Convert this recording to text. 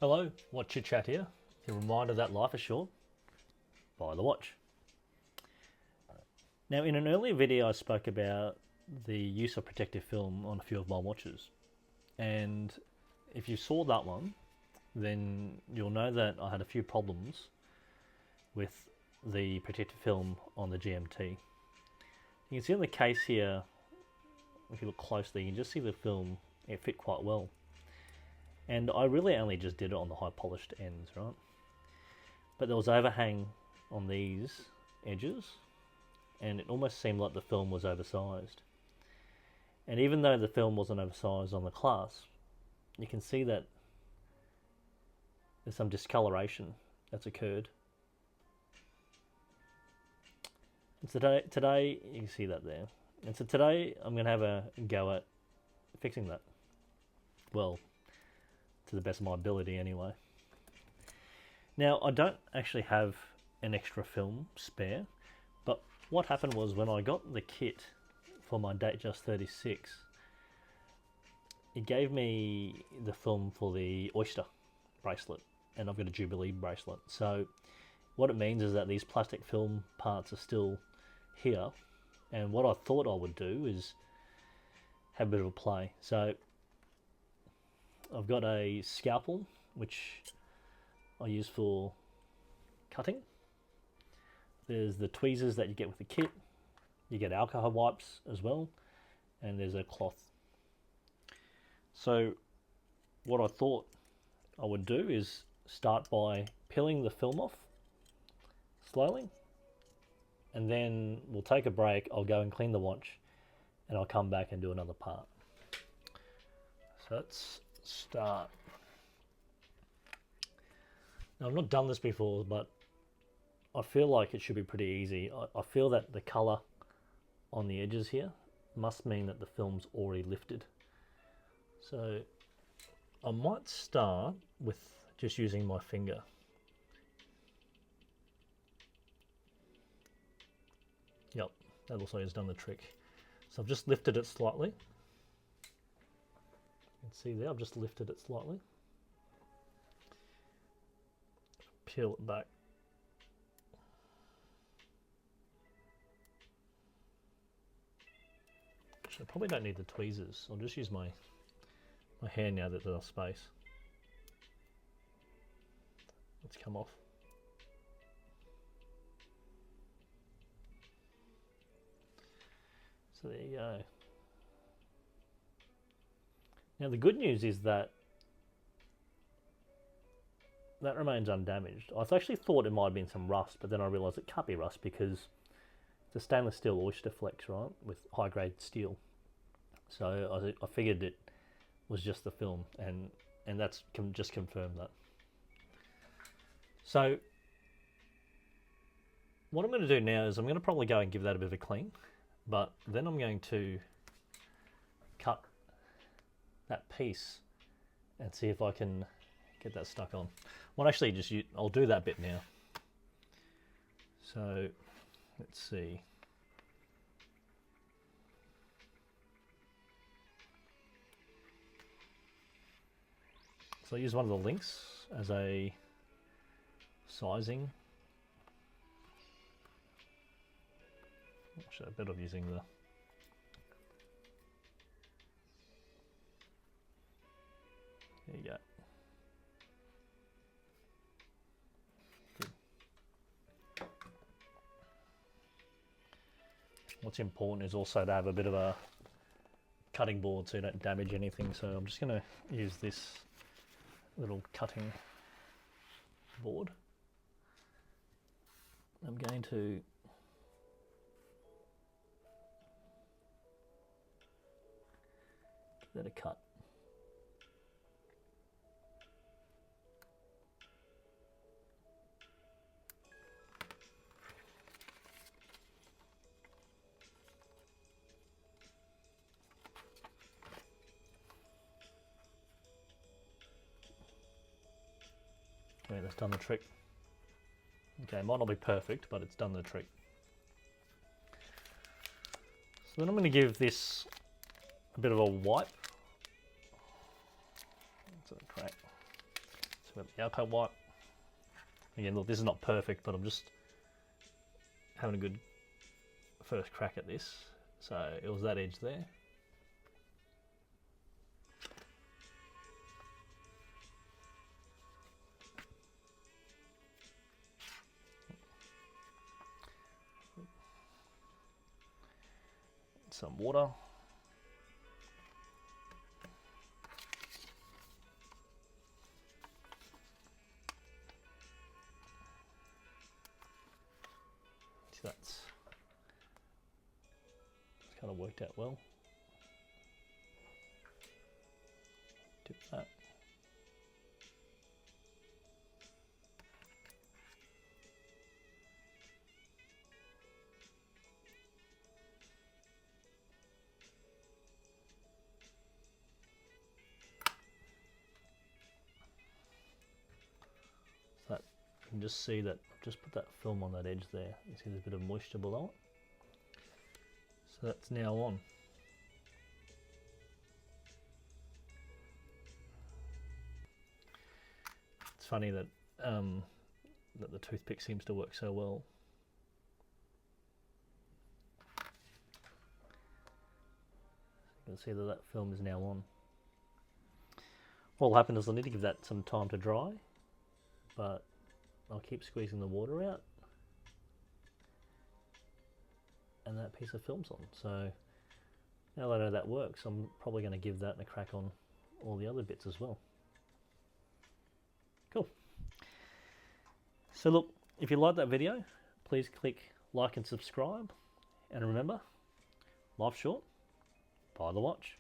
Hello, Watch Chit Chat here. A reminder that life is short. Buy the watch. Now, in an earlier video, I spoke about the use of protective film on a few of my watches. And if you saw that one, then you'll know that I had a few problems with the protective film on the GMT. You can see on the case here, if you look closely, you can just see the film, it fit quite well. And I really only just did it on the high polished ends, right? But there was overhang on these edges, and it almost seemed like the film was oversized. And even though the film wasn't oversized on the clasp, you can see that there's some discoloration that's occurred. And today you can see that there. And so today I'm going to have a go at fixing that. Well, to the best of my ability anyway. Now, I don't actually have an extra film spare, but what happened was when I got the kit for my Datejust 36, it gave me the film for the Oyster bracelet, and I've got a Jubilee bracelet. So what it means is that these plastic film parts are still here, and what I thought I would do is have a bit of a play. So I've got a scalpel, which I use for cutting. There's the tweezers that you get with the kit. You get alcohol wipes as well. And there's a cloth. So what I thought I would do is start by peeling the film off slowly. And then we'll take a break. I'll go and clean the watch. And I'll come back and do another part. So let's start. Now, I've not done this before, but I feel like it should be pretty easy. I feel that the color on the edges here must mean that the film's already lifted. So I might start with just using my finger. Yep, that looks like it's done the trick. So I've just lifted it slightly. You can see there, I've just lifted it slightly. Peel it back. Actually, I probably don't need the tweezers. I'll just use my hand now that there's enough space. Let's come off. So there you go. Now the good news is that remains undamaged. I actually thought it might have been some rust, but then I realised it can't be rust because it's a stainless steel Oyster Flex, right, with high grade steel. So I figured it was just the film, and that's just confirmed that. So what I'm going to do now is I'm going to probably go and give that a bit of a clean, but then I'm going to cut that piece and see if I can get that stuck on. Well, actually, I'll do that bit now. So let's see. So I use one of the links as a sizing. Actually, a bit of using the there you go. What's important is also to have a bit of a cutting board so you don't damage anything. So I'm just going to use this little cutting board. I'm going to give that a cut. Okay, that's done the trick. Okay, it might not be perfect, but it's done the trick. So then I'm going to give this a bit of a wipe. That's a crack. So we've got the alcohol white. Again, look, this is not perfect, but I'm just having a good first crack at this. So it was that edge there. Some water. So that's kind of worked out well. Dip that. So that, you can just see that, just put that film on that edge there. You see there's a bit of moisture below it. So that's now on. It's funny that that the toothpick seems to work so well. You can see that that film is now on. What will happen is I'll need to give that some time to dry, but I'll keep squeezing the water out and that piece of film's on. So now that I know that works, I'm probably going to give that a crack on all the other bits as well. Cool. So look, if you like that video, please click like and subscribe. And remember, life's short, buy the watch.